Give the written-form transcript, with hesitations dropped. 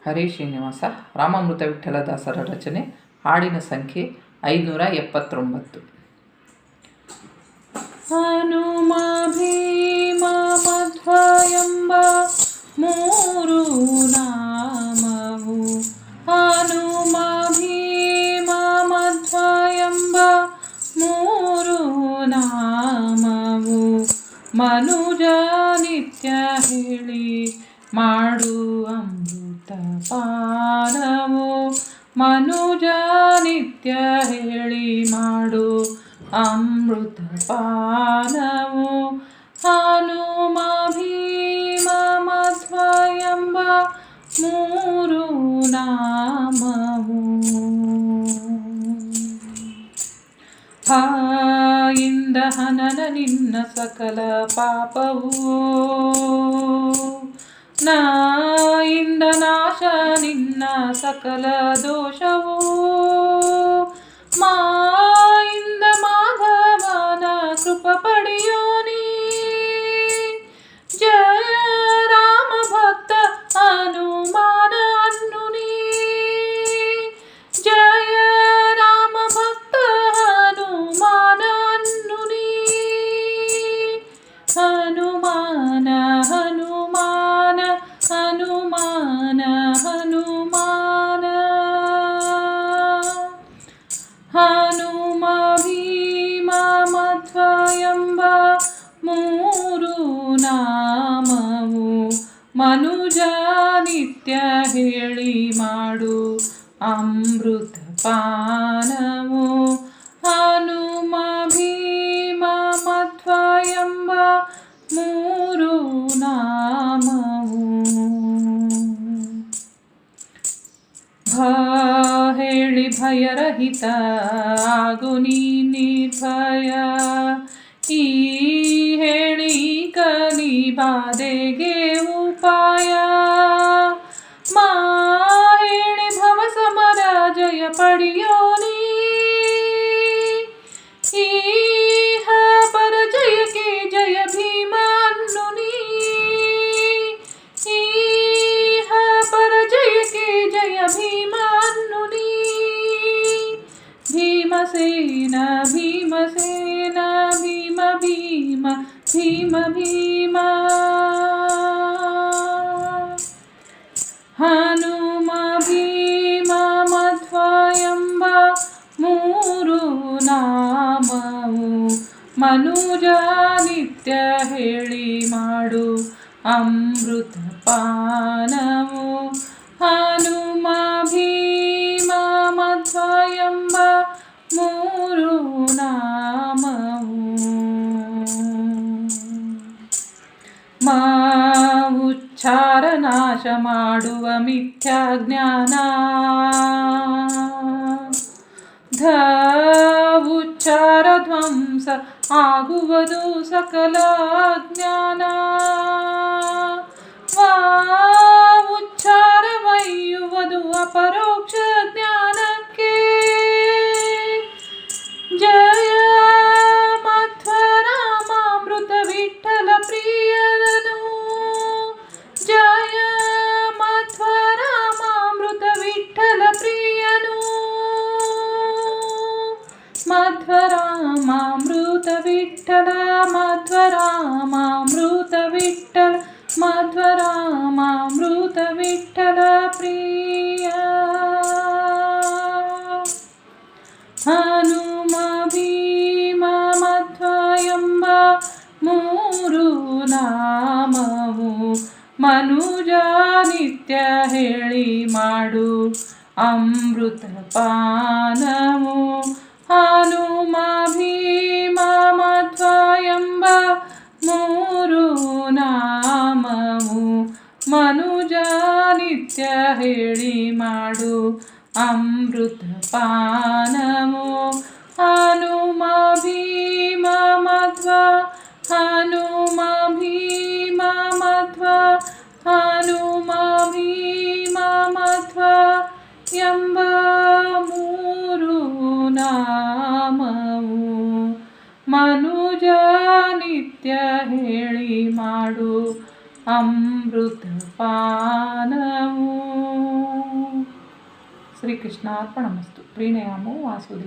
ಹರೇ ಶ್ರೀನಿವಾಸ. ರಾಮಾಮೃತ ವಿಠ್ಠಲದಾಸರ ರಚನೆ. ಹಾಡಿನ ಸಂಖ್ಯೆ 579. ಹನುಮ ಭೀಮ ಮಧ್ವ ಎಂಬ ಮೂರು ನಾಮವು, ಹನುಮ ಭೀಮ ಮಧ್ವ ಎಂಬ ಮೂರು ನಾಮವು, ಮನುಜ ನಿತ್ಯ ಹೇಳಿ ಮಾಡು ಅಮೃತ ಪಾನವು, ಮನುಜ ನಿತ್ಯ ಹೇಳಿ ಮಾಡು ಅಮೃತ ಪಾನವು. ಹನುಮ ಭೀಮ ಮಧ್ವ ಎಂಬ ಮೂರು ನಾಮವು. ಇಂದ ಹನನ ನಿನ್ನ ಸಕಲ ಪಾಪವು, ಇಂದ ನಾಶ ನಿನ್ನ ಸಕಲ ದೋಷವು, ಮಾಯಿಂದ ಮಾಧವನ ಕೃಪ ಪಡೆಯೋ ನೀ. ಜಯ ರಾಮ ಭಕ್ತ ಹನುಮಾನ ಅನ್ನು ನೀ, ಜಯ ರಾಮ ಭಕ್ತ ಹನುಮಾನ ಅನ್ನು ನೀ. ಹನುಮಾನ ಹನುಮಾನ ಹನುಮಾನ ಹನುಮಾನ. ಹನುಮ ಭೀಮ ಮಧ್ವ ಎಂಬ ಮೂರು ನಾಮವು, ಮನುಜ ನಿತ್ಯ ಹೇಳಿ ಮಾಡು ಅಮೃತ ಪಾನವು. ಹನುಮ ಭೀಮ ಮಧ್ವ ಎಂಬ ಮೂರು ನಾಮವು. ಹೇಳಿ ಭಯರಹಿತ ಆಗು ನೀ ನಿರ್ಭಯ, ಈ ಹೇಳಿ ಕಲಿ ಬಾಧೆಗೆ ಉಪಾಯ. ಹೇಳಿ ಭವ ಸಮರ ಜಯ ಪಡೆಯೋ ನೀ, ಈಹ ಪರ ಜಯಕ್ಕೆ ಜಯ ಭೀಮ ಅನ್ನು ನೀ, ಈಹ ಪರ ಜಯಕ್ಕೆ ಜಯ ಭೀಮ ಅನ್ನು ನೀ. ಭೀಮಸೇನ ಭೀಮಸೇನ ಭೀಮ ಭೀಮ ಭೀಮ ಭೀಮ. ಹನುಮ ಭೀಮ ಮಧ್ವ ಎಂಬ ಮೂರು ನಾಮವು, ಮನುಜ ನಿತ್ಯ ಹೇಳಿ ಮಾಡು ಅಮೃತ ಪಾನವು. ಹನುಮ ಭೀಮ ಮಧ್ವ ಎಂಬ ಮೂರು ನಾಮವು. ಉಚ್ಚಾರ ನಾಶ ಮಾಡುವ ಮಿಥ್ಯಾ ಜ್ಞಾನ, ಉಚ್ಚಾರ ಧ್ವಂಸ ಆಗುವುದು ಸಕಲ ಜ್ಞಾನ. ಉಚ್ಚಾರ ಒಯ್ಯುವುದು ಅಪರೋಕ್ಷ ಜ್ಞಾನಕ್ಕೆ. ಜಯ ಮಧ್ವ ರಾಮಾಮೃತ ವಿಠ್ಠಲ ಪ್ರಿಯರನು, ಜಯ ಮಧ್ವ ರಾಮಾಮೃತ ವಿಠ್ಠಲ ಪ್ರಿಯನು. ಮಧ್ವ ರಾಮಾಮೃತ ವಿಠ್ಠಲ, ಮಧ್ವ ರಾಮಾಮೃತ ವಿಠ್ಠಲ, ಮಧ್ವ ರಾಮಾಮೃತ ವಿಠ್ಠಲ ಪ್ರಿಯ. ಹನುಮ ಭೀಮ ಮಧ್ವ ಎಂಬ ಮೂರು ನಾಮವು, ಮನುಜ ನಿತ್ಯ ಹೇಳಿ ಮಾಡು ಅಮೃತ ಪಾನವು. ಹನುಮ ಭೀಮ ಮಧ್ವ ಎಂಬ ಮೂರು ನಾಮವು, ಮನುಜ ನಿತ್ಯ ಹೇಳಿ ಮಾಡು ಅಮೃತ ಪಾನವು. ಹನುಮ ಭೀಮ ಮಧ್ವ, ಹನುಮ ಭೀಮ ಮಧ್ವ, ಹನುಮ ಭೀಮ ಮಧ್ವ ಎಂಬ ಮೂರು ನಾಮವು, ಮನುಜ ನಿತ್ಯ ಹೇಳಿ ಮಾಡು ಅಮೃತ ಪಾನವು. ಶ್ರೀಕೃಷ್ಣ ಅರ್ಪಣಮಸ್ತು. ಪ್ರೀಣಯಾಮೋ ವಾಸುದೇವ.